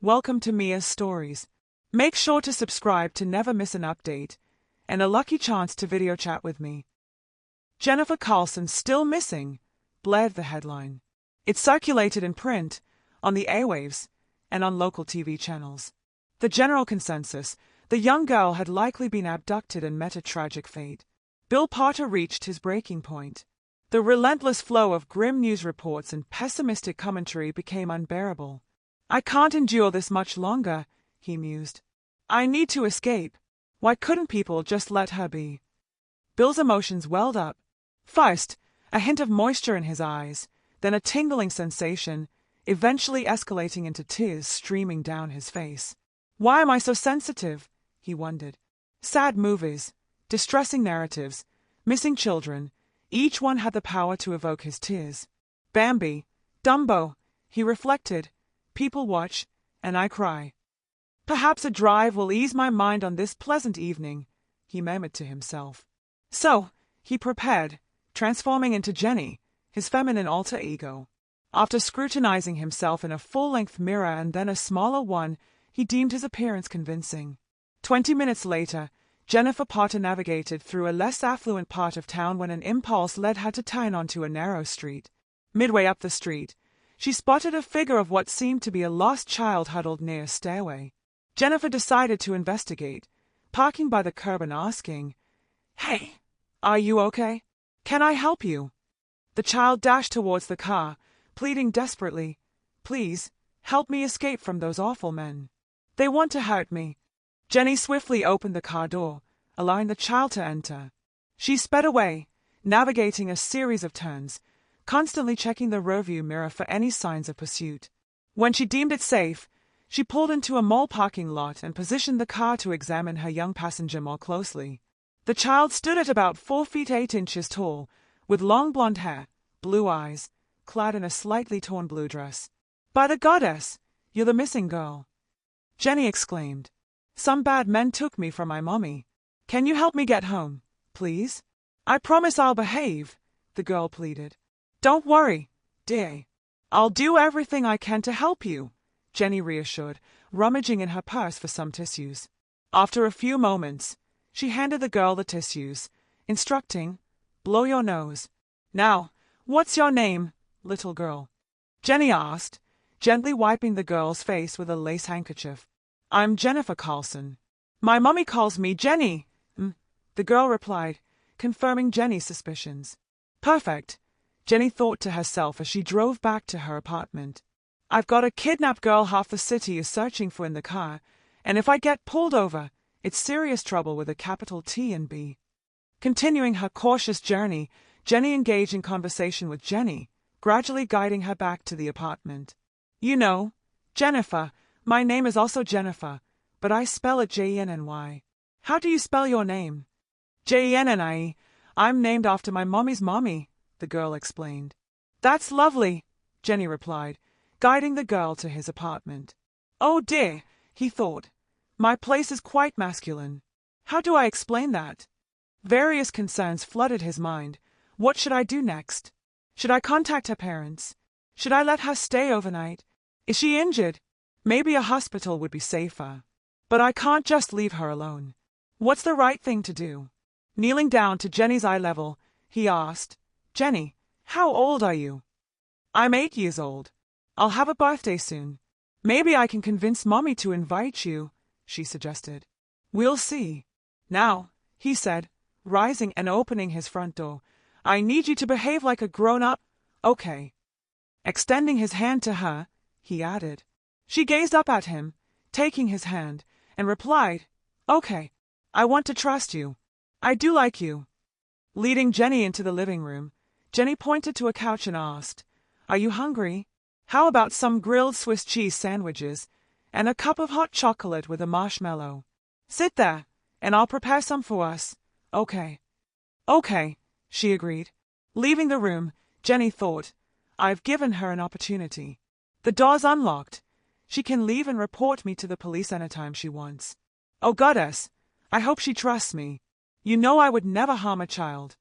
Welcome to Mia's Stories. Make sure to subscribe to never miss an update, and a lucky chance to video chat with me. Jennifer Carlson still missing, blared the headline. It circulated in print, on the airwaves, and on local TV channels. The general consensus: the young girl had likely been abducted and met a tragic fate. Bill Potter reached his breaking point. The relentless flow of grim news reports and pessimistic commentary became unbearable. "I can't endure this much longer," he mused. "I need to escape. Why couldn't people just let her be?" Bill's emotions welled up. First, a hint of moisture in his eyes, then a tingling sensation, eventually escalating into tears streaming down his face. "Why am I so sensitive?" he wondered. Sad movies, distressing narratives, missing children, each one had the power to evoke his tears. Bambi, Dumbo, he reflected. People watch, and I cry. "Perhaps a drive will ease my mind on this pleasant evening," he murmured to himself. So, he prepared, transforming into Jenny, his feminine alter ego. After scrutinizing himself in a full-length mirror and then a smaller one, he deemed his appearance convincing. 20 minutes later, Jennifer Potter navigated through a less affluent part of town when an impulse led her to turn onto a narrow street. Midway up the street, she spotted a figure of what seemed to be a lost child huddled near a stairway. Jennifer decided to investigate, parking by the curb and asking, "Hey, are you okay? Can I help you?" The child dashed towards the car, pleading desperately, "Please, help me escape from those awful men. They want to hurt me." Jenny swiftly opened the car door, allowing the child to enter. She sped away, navigating a series of turns, constantly checking the rearview mirror for any signs of pursuit. When she deemed it safe, she pulled into a mall parking lot and positioned the car to examine her young passenger more closely. The child stood at about 4 feet 8 inches tall, with long blonde hair, blue eyes, clad in a slightly torn blue dress. "By the goddess, you're the missing girl!" Jenny exclaimed. "Some bad men took me from my mommy. Can you help me get home, please?" "I promise I'll behave," the girl pleaded. "Don't worry, dear. I'll do everything I can to help you," Jenny reassured, rummaging in her purse for some tissues. After a few moments, she handed the girl the tissues, instructing, "Blow your nose. Now, what's your name, little girl?" Jenny asked, gently wiping the girl's face with a lace handkerchief. "I'm Jennifer Carlson. My mommy calls me Jenny," the girl replied, confirming Jenny's suspicions. "Perfect," Jenny thought to herself as she drove back to her apartment. "I've got a kidnapped girl half the city is searching for in the car, and if I get pulled over, it's serious trouble with a capital T and B." Continuing her cautious journey, Jenny engaged in conversation with Jenny, gradually guiding her back to the apartment. "You know, Jennifer, my name is also Jennifer, but I spell it Jenny. How do you spell your name?" "Jenny. I'm named after my mommy's mommy," the girl explained. "That's lovely," Jenny replied, guiding the girl to his apartment. "Oh dear," he thought, "my place is quite masculine. How do I explain that?" Various concerns flooded his mind. What should I do next? Should I contact her parents? Should I let her stay overnight? Is she injured? Maybe a hospital would be safer. But I can't just leave her alone. What's the right thing to do? Kneeling down to Jenny's eye level, he asked, "Jenny, how old are you?" "I'm 8 years old. I'll have a birthday soon. Maybe I can convince Mommy to invite you," she suggested. "We'll see. Now," he said, rising and opening his front door, "I need you to behave like a grown-up, okay?" Extending his hand to her, he added. She gazed up at him, taking his hand, and replied, "Okay, I want to trust you. I do like you." Leading Jenny into the living room, Jenny pointed to a couch and asked, "Are you hungry? How about some grilled Swiss cheese sandwiches and a cup of hot chocolate with a marshmallow? Sit there, and I'll prepare some for us, okay?" "Okay," she agreed. Leaving the room, Jenny thought, "I've given her an opportunity. The door's unlocked. She can leave and report me to the police anytime she wants. Oh goddess, I hope she trusts me. You know I would never harm a child."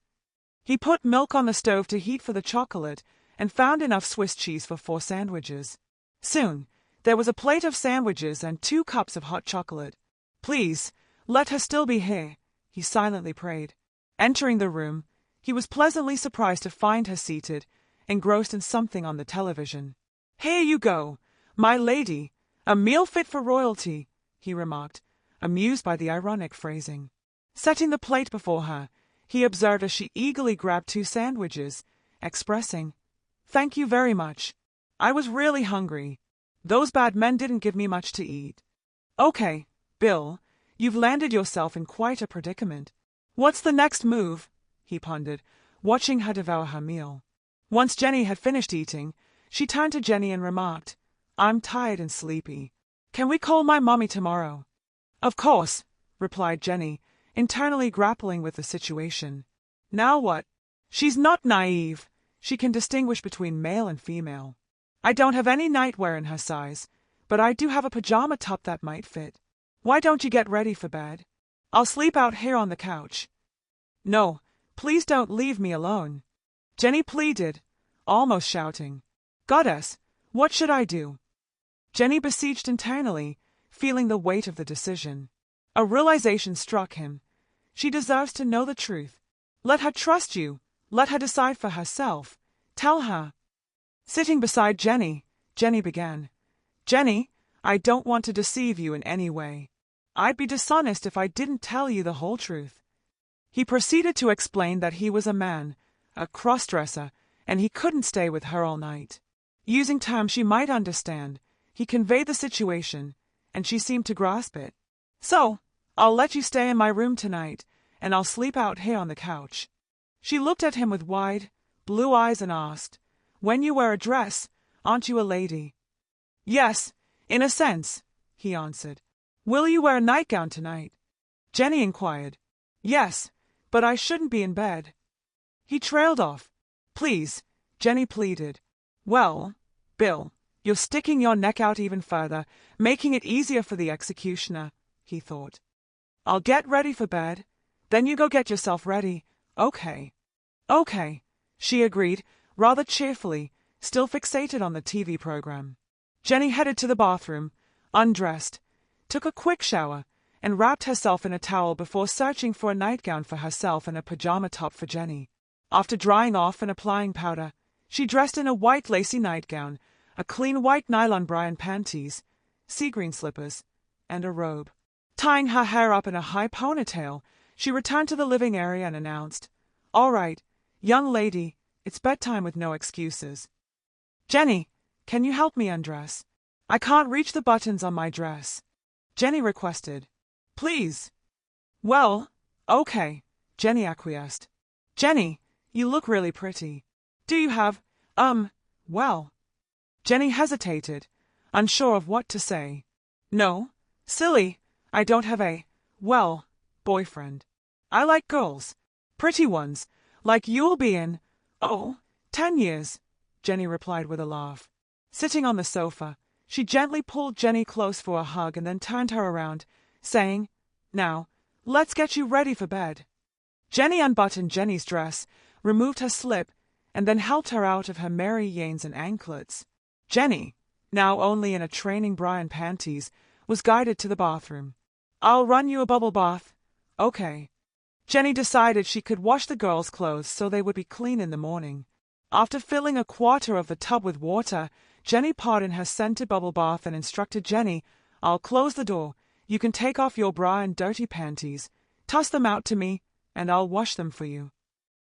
He put milk on the stove to heat for the chocolate and found enough Swiss cheese for 4 sandwiches. Soon, There was a plate of sandwiches and 2 cups of hot chocolate. "Please, let her still be here," he silently prayed. Entering the room, he was pleasantly surprised to find her seated, engrossed in something on the television. "Here you go, my lady, a meal fit for royalty," he remarked, amused by the ironic phrasing. Setting the plate before her, he observed as she eagerly grabbed 2 sandwiches, expressing, "Thank you very much. I was really hungry. Those bad men didn't give me much to eat." "Okay, Bill, you've landed yourself in quite a predicament. What's the next move?" he pondered, watching her devour her meal. Once Jenny had finished eating, she turned to Jenny and remarked, "I'm tired and sleepy. Can we call my mommy tomorrow?" "Of course," replied Jenny, internally grappling with the situation. Now what? She's not naive. She can distinguish between male and female. "I don't have any nightwear in her size, but I do have a pajama top that might fit. Why don't you get ready for bed? I'll sleep out here on the couch." "No, please don't leave me alone," Jenny pleaded, almost shouting. "Goddess, what should I do?" Jenny beseeched internally, feeling the weight of the decision. A realization struck him. She deserves to know the truth. Let her trust you. Let her decide for herself. Tell her. Sitting beside Jenny, Jenny began. "Jenny, I don't want to deceive you in any way. I'd be dishonest if I didn't tell you the whole truth." He proceeded to explain that he was a man, a crossdresser, and he couldn't stay with her all night. Using terms she might understand, he conveyed the situation, and she seemed to grasp it. "So, I'll let you stay in my room tonight, and I'll sleep out here on the couch." She looked at him with wide, blue eyes and asked, "When you wear a dress, aren't you a lady?" "Yes, in a sense," he answered. "Will you wear a nightgown tonight?" Jenny inquired. "Yes, but I shouldn't be in bed." He trailed off. "Please," Jenny pleaded. "Well, Bill, you're sticking your neck out even further, making it easier for the executioner," he thought. "I'll get ready for bed, then you go get yourself ready, okay?" "Okay," she agreed, rather cheerfully, still fixated on the TV program. Jenny headed to the bathroom, undressed, took a quick shower, and wrapped herself in a towel before searching for a nightgown for herself and a pajama top for Jenny. After drying off and applying powder, she dressed in a white lacy nightgown, a clean white nylon bra and panties, sea green slippers, and a robe. Tying her hair up in a high ponytail, she returned to the living area and announced, "All right, young lady, it's bedtime with no excuses. Jenny, can you help me undress? I can't reach the buttons on my dress," Jenny requested. "Please." "Well, okay," Jenny acquiesced. "Jenny, you look really pretty. Do you have, well?" Jenny hesitated, unsure of what to say. "No, silly, I don't have a, well, boyfriend. I like girls, pretty ones, like you'll be in, 10 years, Jenny replied with a laugh. Sitting on the sofa, she gently pulled Jenny close for a hug and then turned her around, saying, "Now, let's get you ready for bed." Jenny unbuttoned Jenny's dress, removed her slip, and then helped her out of her Mary Janes and anklets. Jenny, now only in a training bra and panties, was guided to the bathroom. "I'll run you a bubble bath." "Okay." Jenny decided she could wash the girls' clothes so they would be clean in the morning. After filling a quarter of the tub with water, Jenny poured in her scented bubble bath and instructed Jenny, "I'll close the door. You can take off your bra and dirty panties. Toss them out to me, and I'll wash them for you."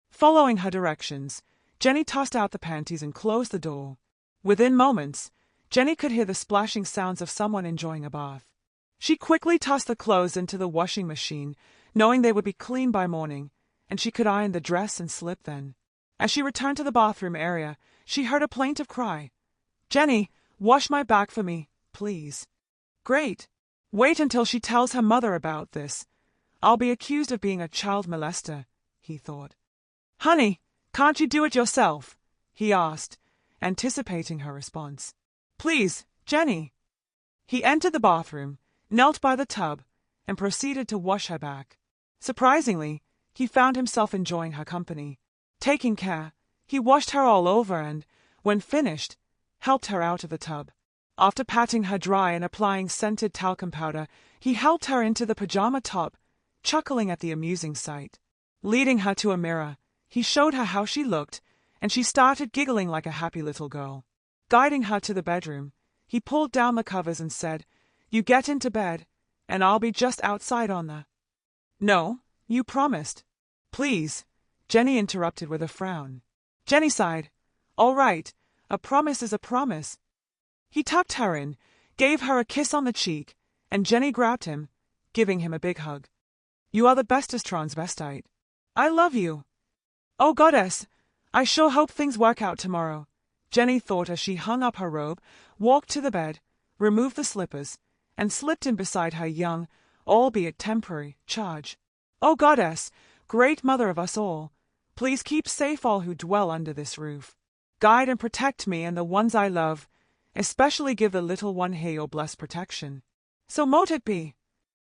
Following her directions, Jenny tossed out the panties and closed the door. Within moments, Jenny could hear the splashing sounds of someone enjoying a bath. She quickly tossed the clothes into the washing machine, knowing they would be clean by morning, and she could iron the dress and slip then. As she returned to the bathroom area, she heard a plaintive cry. "Jenny, wash my back for me, please." "Great. Wait until she tells her mother about this. I'll be accused of being a child molester," he thought. "Honey, can't you do it yourself?" he asked, anticipating her response. "Please, Jenny." He entered the bathroom, knelt by the tub, and proceeded to wash her back. Surprisingly, he found himself enjoying her company. Taking care, he washed her all over and, when finished, helped her out of the tub. After patting her dry and applying scented talcum powder, he helped her into the pajama top, chuckling at the amusing sight. Leading her to a mirror, he showed her how she looked, and she started giggling like a happy little girl. Guiding her to the bedroom, he pulled down the covers and said, "You get into bed, and I'll be just outside on the—" "No, you promised." "Please," Jenny interrupted with a frown. Jenny sighed. "All right, a promise is a promise." He tucked her in, gave her a kiss on the cheek, and Jenny grabbed him, giving him a big hug. "You are the bestest transvestite. I love you." "Oh goddess, I sure hope things work out tomorrow," Jenny thought as she hung up her robe, walked to the bed, removed the slippers, and slipped in beside her young, albeit temporary, charge. "Oh goddess, great mother of us all, please keep safe all who dwell under this roof. Guide and protect me and the ones I love, especially give the little one here your blessed protection. So mote it be."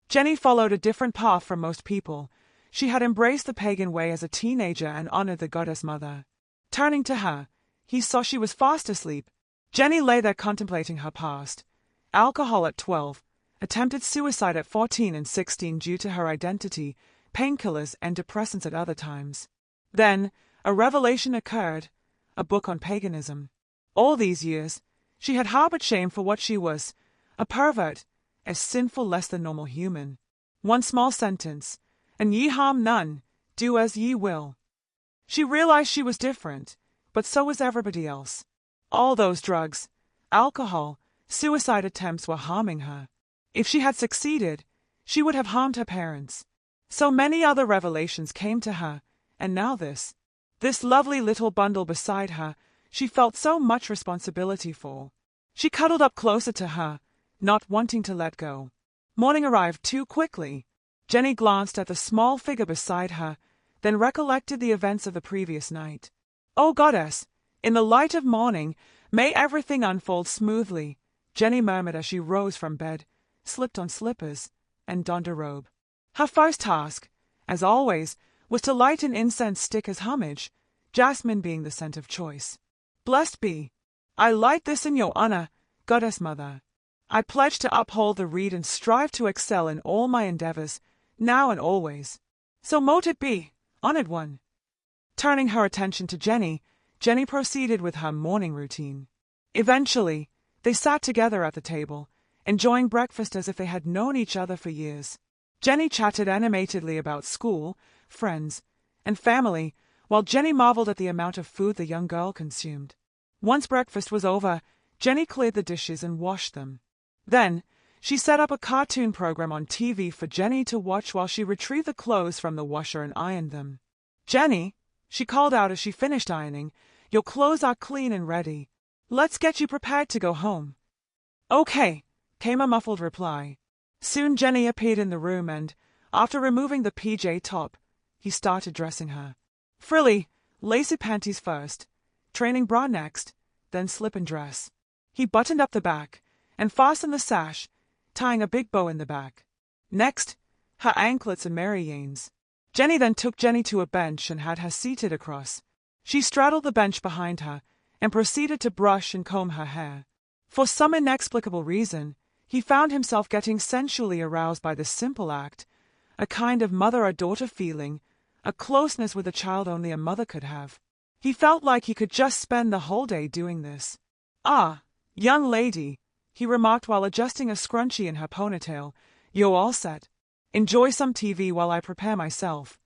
Jenny followed a different path from most people. She had embraced the pagan way as a teenager and honored the goddess mother. Turning to her, he saw she was fast asleep. Jenny lay there contemplating her past. Alcohol at 12, attempted suicide at 14 and 16 due to her identity, painkillers and depressants at other times. Then, a revelation occurred, a book on paganism. All these years, she had harbored shame for what she was, a pervert, a sinful less than normal human. One small sentence, "And ye harm none, do as ye will." She realized she was different, but so was everybody else. All those drugs, alcohol, suicide attempts were harming her. If she had succeeded, she would have harmed her parents. So many other revelations came to her, and now this. This lovely little bundle beside her, she felt so much responsibility for. She cuddled up closer to her, not wanting to let go. Morning arrived too quickly. Jenny glanced at the small figure beside her, then recollected the events of the previous night. "Oh goddess, in the light of morning, may everything unfold smoothly," Jenny murmured as she rose from bed, slipped on slippers, and donned a robe. Her first task, as always, was to light an incense stick as homage, jasmine being the scent of choice. "Blessed be. I light this in your honor, goddess mother. I pledge to uphold the rede and strive to excel in all my endeavors, now and always. So mote it be, honored one." Turning her attention to Jenny, Jenny proceeded with her morning routine. Eventually, they sat together at the table, enjoying breakfast as if they had known each other for years. Jenny chatted animatedly about school, friends, and family, while Jenny marveled at the amount of food the young girl consumed. Once breakfast was over, Jenny cleared the dishes and washed them. Then, she set up a cartoon program on TV for Jenny to watch while she retrieved the clothes from the washer and ironed them. "Jenny," she called out as she finished ironing, "your clothes are clean and ready. Let's get you prepared to go home." "Okay," came a muffled reply. Soon Jenny appeared in the room and, after removing the PJ top, he started dressing her. Frilly, lacy panties first, training bra next, then slip and dress. He buttoned up the back and fastened the sash, tying a big bow in the back. Next, her anklets and Mary Janes. Jenny then took Jenny to a bench and had her seated across. She straddled the bench behind her and proceeded to brush and comb her hair. For some inexplicable reason, he found himself getting sensually aroused by this simple act, a kind of mother-or-daughter feeling, a closeness with a child only a mother could have. He felt like he could just spend the whole day doing this. "Ah, young lady," he remarked while adjusting a scrunchie in her ponytail, "you're all set. Enjoy some TV while I prepare myself."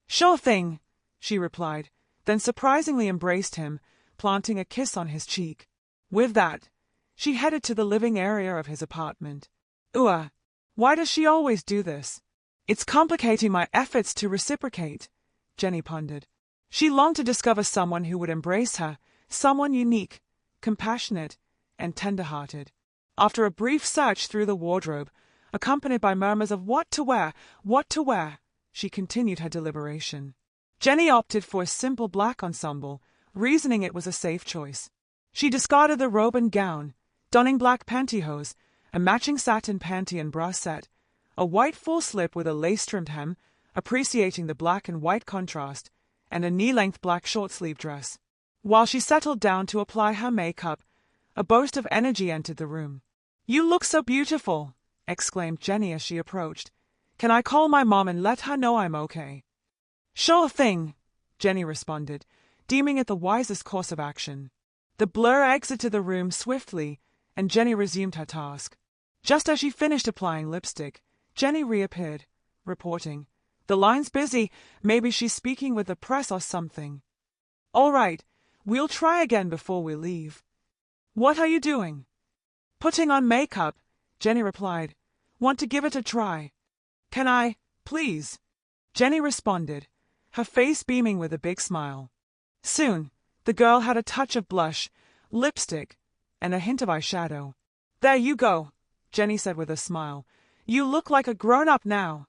"Sure thing," she replied, then surprisingly embraced him, planting a kiss on his cheek. With that, she headed to the living area of his apartment. Why does she always do this? It's complicating my efforts to reciprocate, Jenny pondered. She longed to discover someone who would embrace her, someone unique, compassionate, and tender-hearted. After a brief search through the wardrobe, accompanied by murmurs of what to wear, she continued her deliberation. Jenny opted for a simple black ensemble, reasoning it was a safe choice. She discarded the robe and gown, donning black pantyhose, a matching satin panty and bra set, a white full slip with a lace-trimmed hem, appreciating the black and white contrast, and a knee-length black short-sleeve dress. While she settled down to apply her makeup, A burst of energy entered the room. "You look so beautiful," exclaimed Jenny as she approached. "Can I call my mom and let her know I'm okay?" "Sure thing," Jenny responded, deeming it the wisest course of action. The blur exited the room swiftly, and Jenny resumed her task. Just as she finished applying lipstick, Jenny reappeared, reporting, "The line's busy. Maybe she's speaking with the press or something." "All right, we'll try again before we leave." "What are you doing?" "Putting on makeup," Jenny replied. "Want to give it a try?" "Can I, please?" Jenny responded, her face beaming with a big smile. Soon, the girl had a touch of blush, lipstick, and a hint of eyeshadow. "There you go," Jenny said with a smile. "You look like a grown-up now."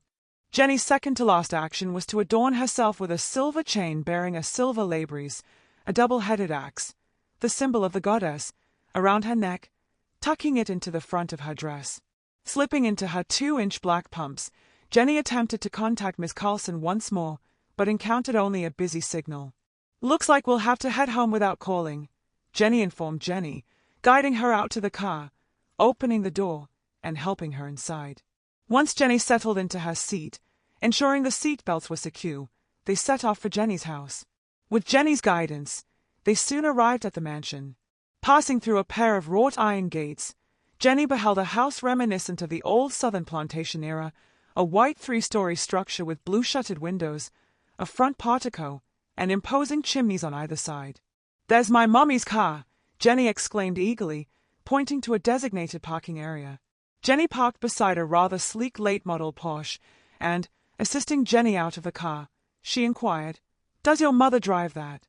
Jenny's second-to-last action was to adorn herself with a silver chain bearing a silver labris, a double-headed axe, the symbol of the goddess, around her neck, tucking it into the front of her dress. Slipping into her 2-inch black pumps, Jenny attempted to contact Miss Carlson once more, but encountered only a busy signal. "Looks like we'll have to head home without calling," Jenny informed Jenny, guiding her out to the car, opening the door, and helping her inside. Once Jenny settled into her seat, ensuring the seat belts were secure, they set off for Jenny's house. With Jenny's guidance, they soon arrived at the mansion. Passing through a pair of wrought iron gates, Jenny beheld a house reminiscent of the old Southern plantation era, a white 3-story structure with blue-shuttered windows, a front portico, and imposing chimneys on either side. "There's my mommy's car," Jenny exclaimed eagerly, pointing to a designated parking area. Jenny parked beside a rather sleek late-model Porsche, and, assisting Jenny out of the car, she inquired, "Does your mother drive that?"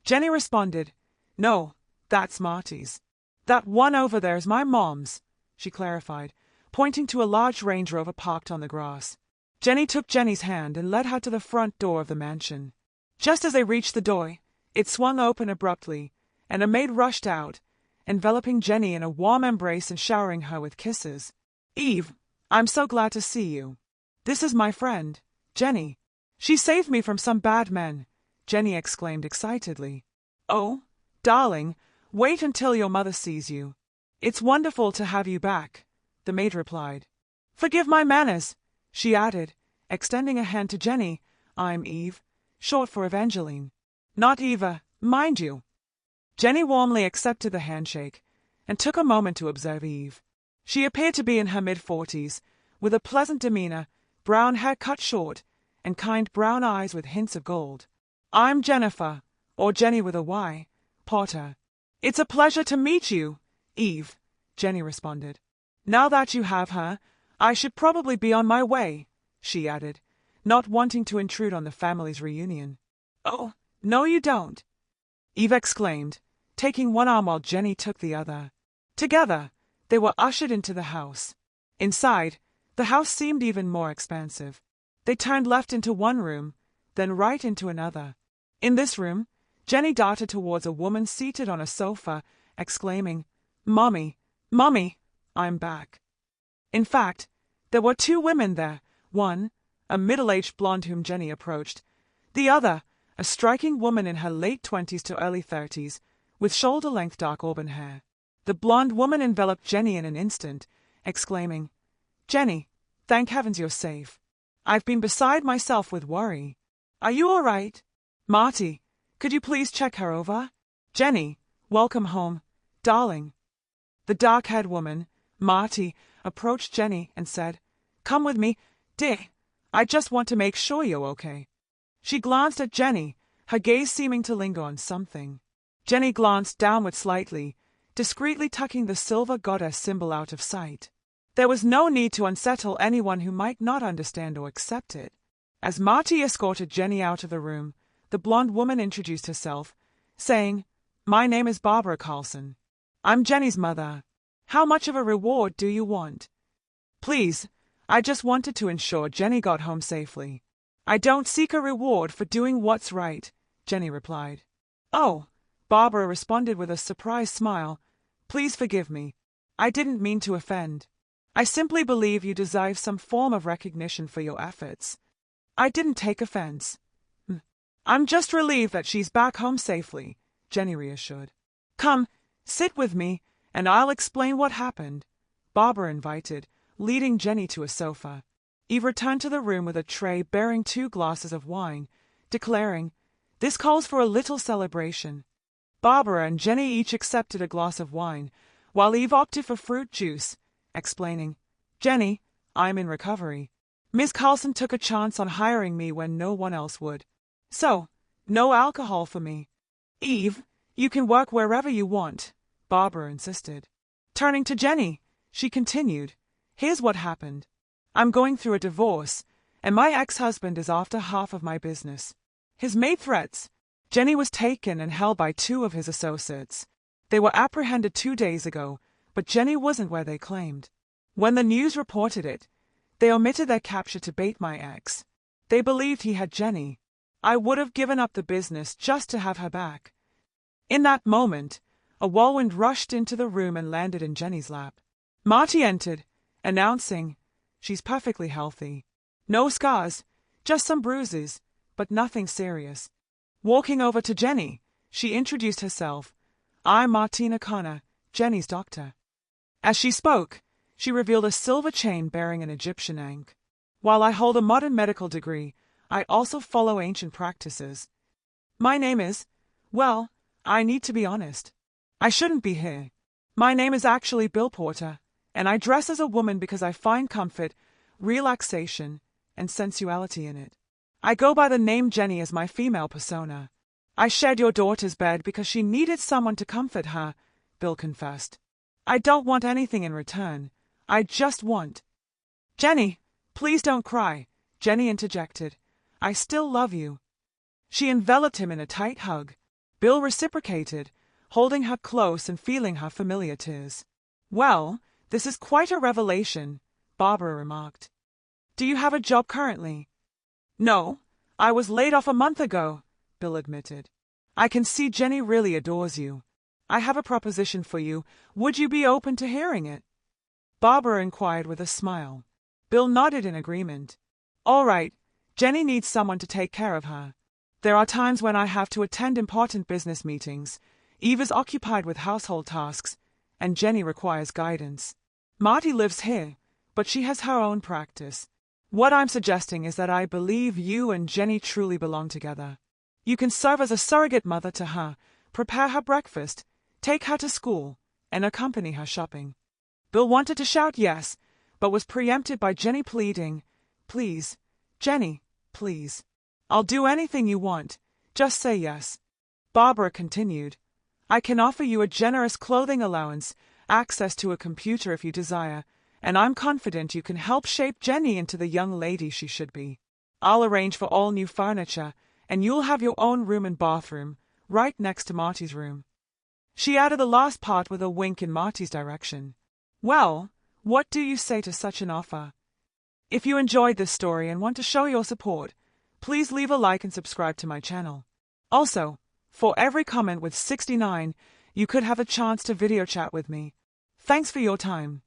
Jenny responded, "No, that's Marty's. That one over there is my mom's," she clarified, pointing to a large Range Rover parked on the grass. Jenny took Jenny's hand and led her to the front door of the mansion. Just as they reached the door, it swung open abruptly, and a maid rushed out, enveloping Jenny in a warm embrace and showering her with kisses. "Eve, I'm so glad to see you. This is my friend, Jenny. She saved me from some bad men," Jenny exclaimed excitedly. "Oh, darling, wait until your mother sees you. It's wonderful to have you back," the maid replied. "Forgive my manners," she added, extending a hand to Jenny. "I'm Eve, short for Evangeline. Not Eva, mind you." Jenny warmly accepted the handshake and took a moment to observe Eve. She appeared to be in her mid-40s, with a pleasant demeanor, brown hair cut short, and kind brown eyes with hints of gold. "I'm Jennifer, or Jenny with a Y, Porter." "It's a pleasure to meet you, Eve," Jenny responded. "Now that you have her, I should probably be on my way," she added, not wanting to intrude on the family's reunion. "Oh, no you don't," Eve exclaimed, taking one arm while Jenny took the other. Together, they were ushered into the house. Inside, the house seemed even more expansive. They turned left into one room, then right into another. In this room, Jenny darted towards a woman seated on a sofa, exclaiming, "Mommy, Mommy, I'm back." In fact, there were 2 women there, one, a middle-aged blonde whom Jenny approached, the other, a striking woman in her late 20s to early 30s, with shoulder-length dark auburn hair. The blonde woman enveloped Jenny in an instant, exclaiming, "Jenny, thank heavens you're safe. I've been beside myself with worry. Are you all right? Marty, could you please check her over? Jenny, welcome home, darling." The dark-haired woman, Marty, approached Jenny and said, "Come with me, dear. I just want to make sure you're okay." She glanced at Jenny, her gaze seeming to linger on something. Jenny glanced downward slightly, discreetly tucking the silver goddess symbol out of sight. There was no need to unsettle anyone who might not understand or accept it. As Marty escorted Jenny out of the room, the blonde woman introduced herself, saying, "My name is Barbara Carlson. I'm Jenny's mother. How much of a reward do you want?" "Please, I just wanted to ensure Jenny got home safely." "I don't seek a reward for doing what's right," Jenny replied. "Oh," Barbara responded with a surprised smile, "please forgive me. I didn't mean to offend. I simply believe you deserve some form of recognition for your efforts." "I didn't take offense. I'm just relieved that she's back home safely," Jenny reassured. "Come, sit with me. and I'll explain what happened," Barbara invited, leading Jenny to a sofa. Eve returned to the room with a tray bearing 2 glasses of wine, declaring, "This calls for a little celebration." Barbara and Jenny each accepted a glass of wine, while Eve opted for fruit juice, explaining, "Jenny, I'm in recovery. Miss Carlson took a chance on hiring me when no one else would. So, no alcohol for me." "Eve, you can work wherever you want," Barbara insisted. Turning to Jenny, she continued, "Here's what happened. I'm going through a divorce, and my ex-husband is after half of my business. He's made threats." Jenny was taken and held by 2 of his associates. They were apprehended 2 days ago, but Jenny wasn't where they claimed. When the news reported it, they omitted their capture to bait my ex. They believed he had Jenny. I would have given up the business just to have her back. In that moment, a whirlwind rushed into the room and landed in Jenny's lap. Marty entered, announcing, "She's perfectly healthy. No scars, just some bruises, but nothing serious." Walking over to Jenny, she introduced herself. "I'm Martina Connor, Jenny's doctor." As she spoke, she revealed a silver chain bearing an Egyptian ankh. "While I hold a modern medical degree, I also follow ancient practices. My name is, well, I need to be honest. I shouldn't be here. My name is actually Bill Porter, and I dress as a woman because I find comfort, relaxation, and sensuality in it. I go by the name Jenny as my female persona. I shared your daughter's bed because she needed someone to comfort her," Bill confessed. "I don't want anything in return. I just want—" "Jenny, please don't cry," Jenny interjected. "I still love you." She enveloped him in a tight hug. Bill reciprocated, holding her close and feeling her familiar tears. "Well, this is quite a revelation," Barbara remarked. "Do you have a job currently?" "No, I was laid off a month ago," Bill admitted. "I can see Jenny really adores you. I have a proposition for you. Would you be open to hearing it?" Barbara inquired with a smile. Bill nodded in agreement. "All right, Jenny needs someone to take care of her. There are times when I have to attend important business meetings. Eve is occupied with household tasks, and Jenny requires guidance. Marty lives here, but she has her own practice. What I'm suggesting is that I believe you and Jenny truly belong together. You can serve as a surrogate mother to her, prepare her breakfast, take her to school, and accompany her shopping." Bill wanted to shout yes, but was preempted by Jenny pleading, "Please, Jenny, please. I'll do anything you want. Just say yes." Barbara continued, "I can offer you a generous clothing allowance, access to a computer if you desire, and I'm confident you can help shape Jenny into the young lady she should be. I'll arrange for all new furniture, and you'll have your own room and bathroom, right next to Marty's room." She added the last part with a wink in Marty's direction. "Well, what do you say to such an offer?" If you enjoyed this story and want to show your support, please leave a like and subscribe to my channel. Also, for every comment with 69, you could have a chance to video chat with me. Thanks for your time.